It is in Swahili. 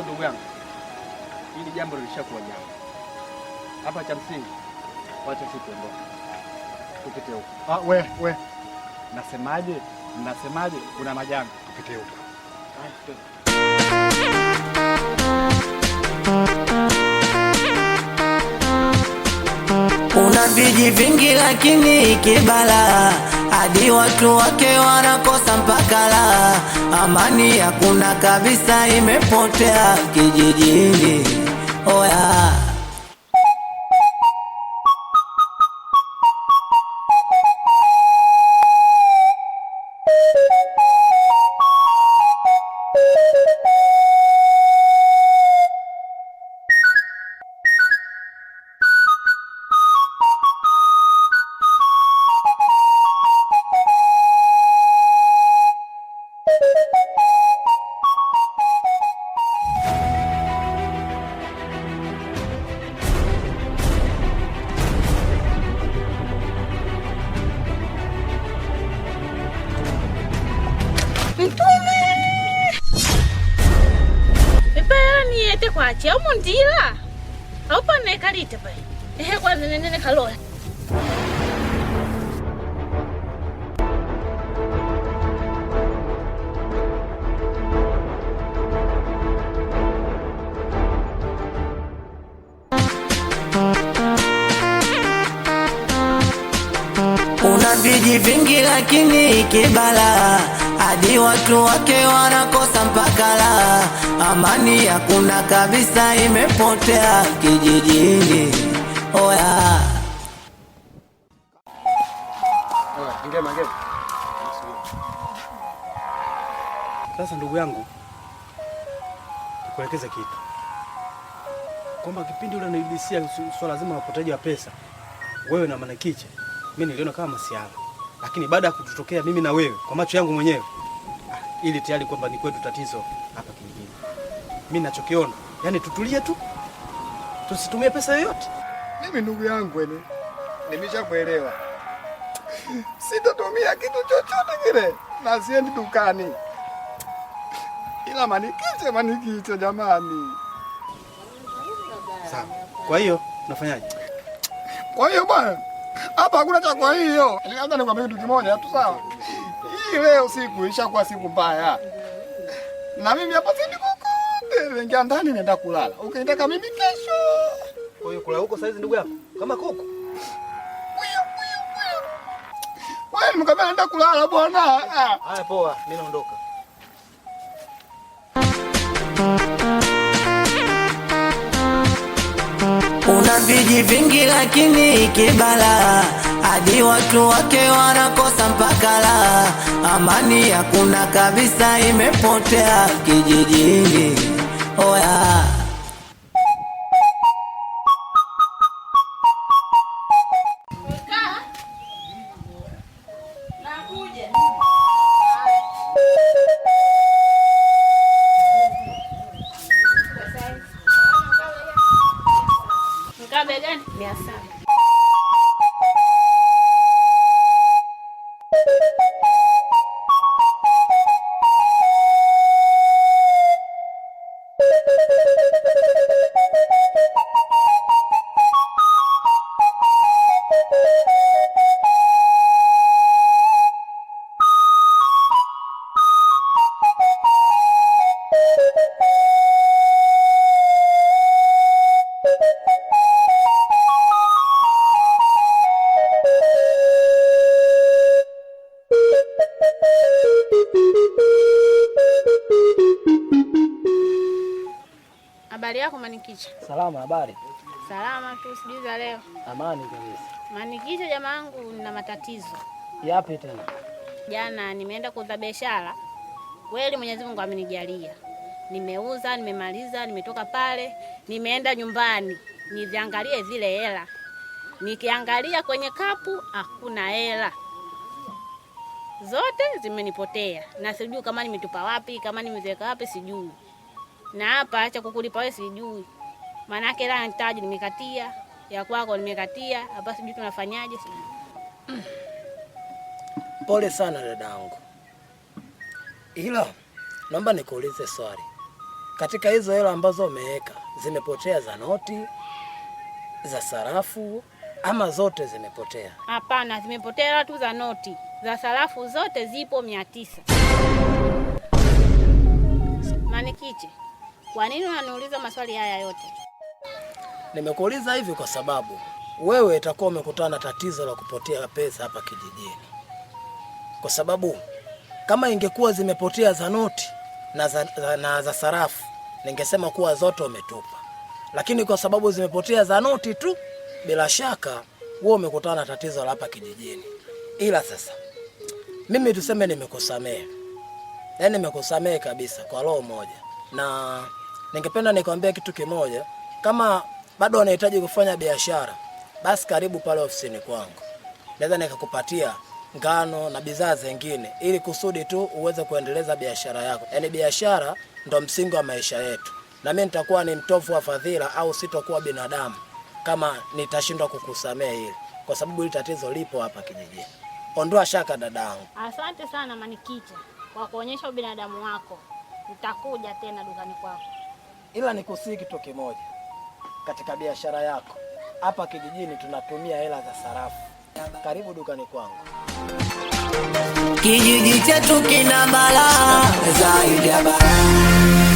Sasa ndugu yangu, hili jambo lilishakuwa jambo. Hapa cha msingi wacha sisi tuondoke. Tupite huko. We. Mnasemaje? Kuna majanga. Tupite huko. Una viji vingi lakini kibala, hadi watu wake wanakosa mpakala. Amani hakuna kabisa, imepotea kijijini. Oya, kwacha umundila aupa nekalite pai ehe kwa nene kalola una viji vingi lakini kibala, hadi watu wake wanakosa mpakala. Amani hakuna kabisa, imepotea kijijini. Oya, Ngema. Sasa ndugu yangu, nikuelekeze kitu. Kwamba kipindi ule nilidisia swala zima la upoteaji wa pesa, wewe na Manikiche, mimi niliona kama masiala. Lakini baada ya kututokea mimi na wewe kwa macho yangu mwenyewe, ili tayari kwamba ni kwetu tatizo hapa kijijini. Mimi ninachokiona, yani tutulie tu. Tusitumie pesa yoyote. Mimi ndugu yangu nimeshakuelewa. Sitatumia kitu chochote kile. Na siendi dukani. Ila Manikiche jamani. Sawa. Kwa hiyo tunafanyaje? Kwa hiyo bwana, hapa hakuna cha kwa hiyo. Labda nikwambie kitu kimoja tu, sawa? Hii leo siku ishakuwa siku mbaya. Na mimi hapa siendi kokote. Ningia ndani naenda kulala. Ukinitaka mimi kesho. Kwa hiyo kula huko saizi ndugu yako kama kuku. Wewe mkabla naenda kulala bwana. Haya poa, mimi naondoka. una viji vingi lakini kibala, hadi watu wake wanakosa mpakala. Amani hakuna kabisa, imepotea kijijini. Oya, habari yako Manikiche? Salama, habari? Salama tu, sijui za leo. Amani kabisa. Manikiche jamaa wangu, nina matatizo. Yapi tena? Jana nimeenda kuuza biashara. Kweli Mwenyezi Mungu amenijalia. Nimeuza, nimemaliza, nimetoka pale, nimeenda nyumbani, niziangalie zile hela. Nikiangalia kwenye kapu, hakuna hela. Zote zimenipotea. Na sijui kama nimetupa wapi, kama nimeziweka wapi sijui. Na hapa acha kukulipa wewe sijui. Maana yake hela nitaji nimekatia, ya kwako nimekatia, hapa sijui tunafanyaje sijui. Pole sana dadangu. Ila naomba nikuulize swali. katika hizo hela ambazo umeweka zimepotea za noti, za sarafu ama zote zimepotea? Hapana, zimepotea hela tu za noti. Za sarafu zote zipo 900. Manikiche, kwa nini unaniuliza maswali haya yote? Nimekuuliza hivi kwa sababu wewe itakuwa umekutana na tatizo la kupotea pesa hapa kijijini. Kwa sababu kama ingekuwa zimepotea za noti na za sarafu, ningesema kuwa zote umetupa. Lakini kwa sababu zimepotea za noti tu, bila shaka wewe umekutana na tatizo la hapa kijijini. Ila sasa mimi tuseme nimekusamehe. Yaani nimekusamehe kabisa kwa roho moja. Na ningependa nikwambie kitu kimoja, kama bado unahitaji kufanya biashara, basi karibu pale ofisini kwangu. Naweza nikakupatia ngano na bidhaa zingine ili kusudi tu uweze kuendeleza biashara yako. Yaani biashara ndo msingi wa maisha yetu. Na mimi nitakuwa ni mtovu wa fadhila au sitokuwa binadamu kama nitashindwa kukusamehe hili, kwa sababu hili tatizo lipo hapa kijijini. Ondoa shaka dadangu. Asante sana Manikiche kwa kuonyesha ubinadamu wako. Nitakuja tena dukani kwako. Ila nikusii kitu kimoja. Katika biashara yako hapa kijijini tunatumia hela za sarafu. Karibu dukani kwangu. Kijiji chetu kina balaa zaidi ya balaa.